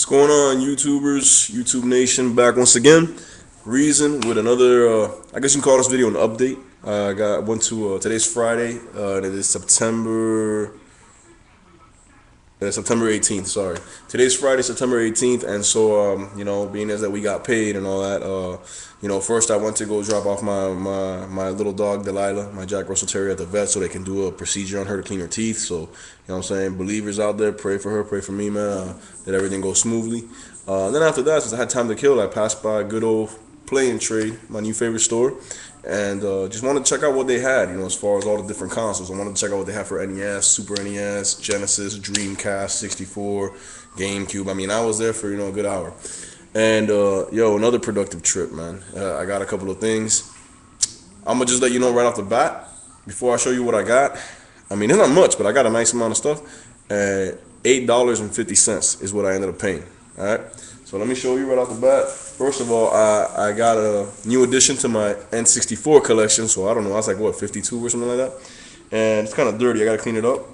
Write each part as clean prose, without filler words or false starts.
What's going on, YouTubers, YouTube Nation? Back once again. Reezon with another, I guess you can call this video an update. Went to today's Friday. It is September 18th. Sorry, today's Friday, September 18th, and so being as that we got paid and all that, first I went to go drop off my little dog Delilah, my Jack Russell Terrier, at the vet so they can do a procedure on her to clean her teeth. So what I'm saying, believers out there, pray for her, pray for me, man, that everything goes smoothly. Then after that, since I had time to kill, I passed by a good old Play and Trade, my new favorite store, and just wanted to check out what they had, as far as all the different consoles. I wanted to check out what they have for NES, Super NES, Genesis, Dreamcast, 64, GameCube. I mean, I was there for, a good hour. And, another productive trip, man. I got a couple of things. I'm going to just let you know right off the bat, before I show you what I got. I mean, it's not much, but I got a nice amount of stuff. $8.50 is what I ended up paying. All right? So let me show you right off the bat. First of all, I got a new addition to my N64 collection. So I don't know, I was like, what, 52 or something like that? And it's kind of dirty. I got to clean it up.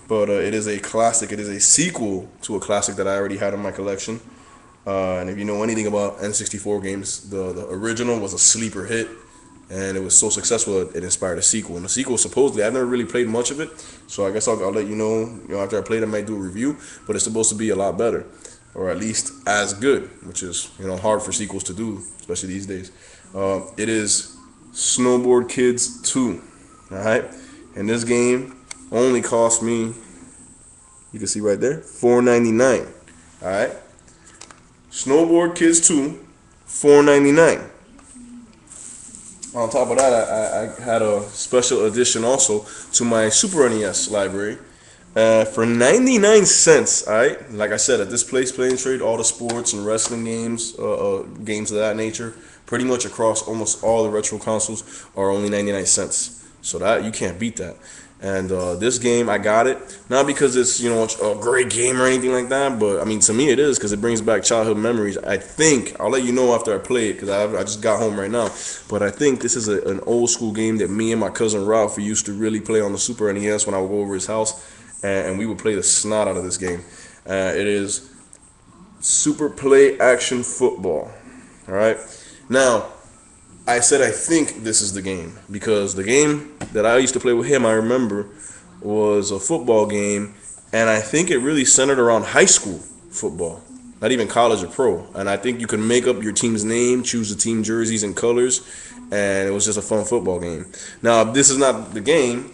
But it is a classic. It is a sequel to a classic that I already had in my collection. And if you know anything about N64 games, the original was a sleeper hit. And it was so successful it inspired a sequel. And the sequel, supposedly, I've never really played much of it. So I guess I'll let you know, after I play it, I might do a review. But it's supposed to be a lot better. Or at least as good, which is hard for sequels to do, especially these days. It is Snowboard Kids 2. All right, and this game only cost me, you can see right there, $4.99. All right, Snowboard Kids 2, $4.99. On top of that, I had a special edition also to my Super NES library. For 99 cents, alright? Like I said, at this place, Play and Trade, all the sports and wrestling games, games of that nature, pretty much across almost all the retro consoles are only 99 cents. So that, you can't beat that. And this game, I got it, not because it's, a great game or anything like that, but, I mean, to me it is, because it brings back childhood memories. I think, I'll let you know after I play it, because I just got home right now, but I think this is an old school game that me and my cousin Ralph used to really play on the Super NES when I would go over his house. And we would play the snot out of this game. It is Super Play Action Football. All right. Now, I said I think this is the game because the game that I used to play with him, I remember, was a football game, and I think it really centered around high school football, not even college or pro. And I think you could make up your team's name, choose the team jerseys and colors, and it was just a fun football game. Now, if this is not the game,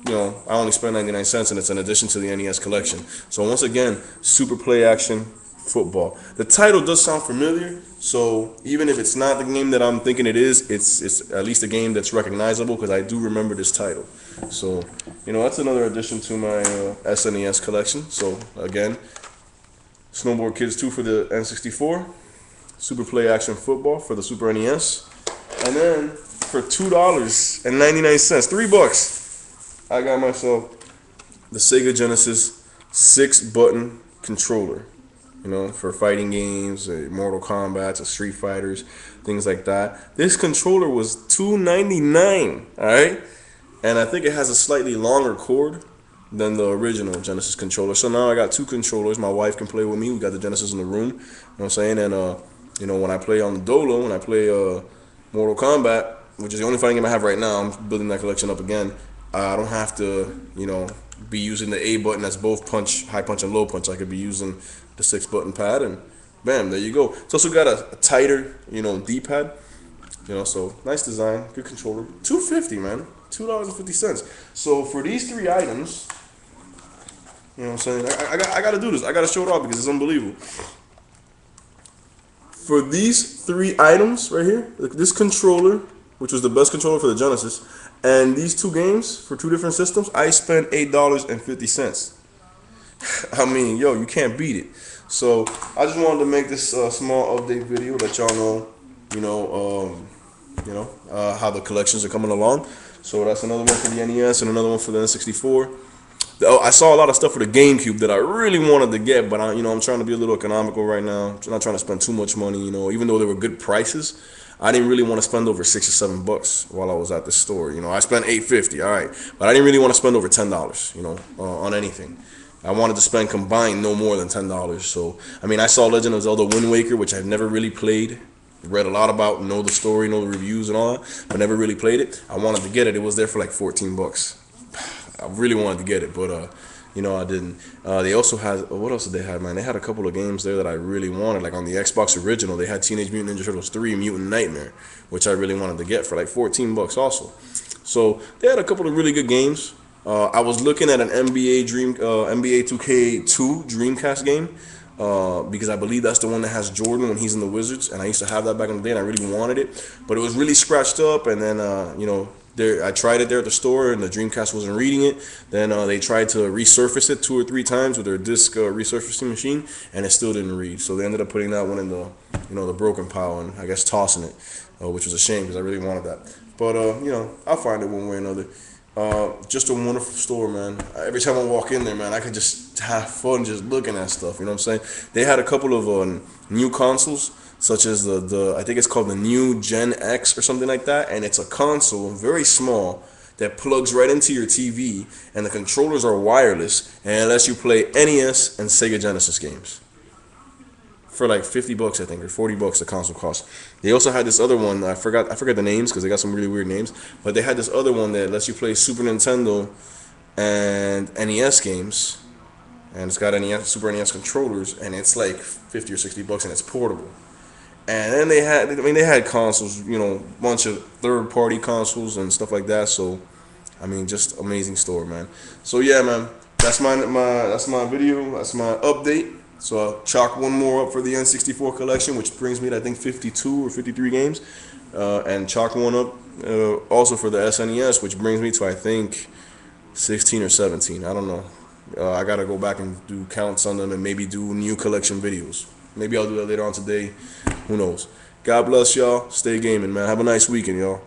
I only spent 99 cents, and it's an addition to the NES collection. So once again, Super Play Action Football. The title does sound familiar, so even if it's not the game that I'm thinking it is, it's at least a game that's recognizable because I do remember this title. So, that's another addition to my SNES collection. So again, Snowboard Kids 2 for the N64, Super Play Action Football for the Super NES, and then for $2.99, $3. I got myself the Sega Genesis 6-button controller, for fighting games, Mortal Kombat, Street Fighters, things like that. This controller was $2.99, all right? And I think it has a slightly longer cord than the original Genesis controller. So now I got two controllers. My wife can play with me. We got the Genesis in the room, you know what I'm saying? And, when I play on the Dolo, when I play Mortal Kombat, which is the only fighting game I have right now, I'm building that collection up again. I don't have to, be using the A button that's both high punch and low punch. I could be using the 6-button pad, and bam, there you go. It's also got a tighter, D-pad, so nice design, good controller. $2.50, man, $2.50. So for these three items, what I'm saying, I got to do this. I got to show it off because it's unbelievable. For these three items right here, this controller, which was the best controller for the Genesis, and these two games for two different systems, I spent $8.50. I mean, you can't beat it. So I just wanted to make this small update video, let y'all know, how the collections are coming along. So that's another one for the NES and another one for the N64. I saw a lot of stuff for the GameCube that I really wanted to get, but I'm trying to be a little economical right now. I'm not trying to spend too much money, even though they were good prices. I didn't really want to spend over $6 or $7 while I was at the store. I spent $8.50, all right, but I didn't really want to spend over $10, on anything. I wanted to spend combined no more than $10. So I mean, I saw Legend of Zelda Wind Waker, which I've never really played. Read a lot about, know the story, know the reviews and all that, but never really played it. I wanted to get it. It was there for like 14 bucks. I really wanted to get it, but you know, I didn't. They also had, what else did they have, man? They had a couple of games there that I really wanted. Like on the Xbox original, they had Teenage Mutant Ninja Turtles 3 Mutant Nightmare, which I really wanted to get for like 14 bucks also. So they had a couple of really good games. I was looking at an NBA 2K2 Dreamcast game. Because I believe that's the one that has Jordan when he's in the Wizards, and I used to have that back in the day, and I really wanted it, but it was really scratched up. And then you know, I tried it there at the store, and the Dreamcast wasn't reading it. Then they tried to resurface it 2 or 3 times with their disc resurfacing machine, and it still didn't read. So they ended up putting that one in the, you know, the broken pile, and I guess tossing it, which was a shame because I really wanted that. But you know, I'll find it one way or another. Just a wonderful store, man. Every time I walk in there, man, I could just have fun just looking at stuff. You know what I'm saying? They had a couple of new consoles, such as the I think it's called the new Gen X or something like that, and it's a console, very small, that plugs right into your TV, and the controllers are wireless, and it lets you play NES and Sega Genesis games for like 50 bucks, I think, or 40 bucks the console cost. They also had this other one, I forgot the names because they got some really weird names, but they had this other one that lets you play Super Nintendo and NES games, and it's got Super NES controllers, and it's like 50 or 60 bucks, and it's portable. And then they had consoles, you know, bunch of third-party consoles and stuff like that. So I mean, just amazing store, man. So yeah, man, that's my video, that's my update. So I'll chalk one more up for the N64 collection, which brings me to, I think, 52 or 53 games. And chalk one up also for the SNES, which brings me to, I think, 16 or 17. I don't know. I got to go back and do counts on them and maybe do new collection videos. Maybe I'll do that later on today. Who knows? God bless y'all. Stay gaming, man. Have a nice weekend, y'all.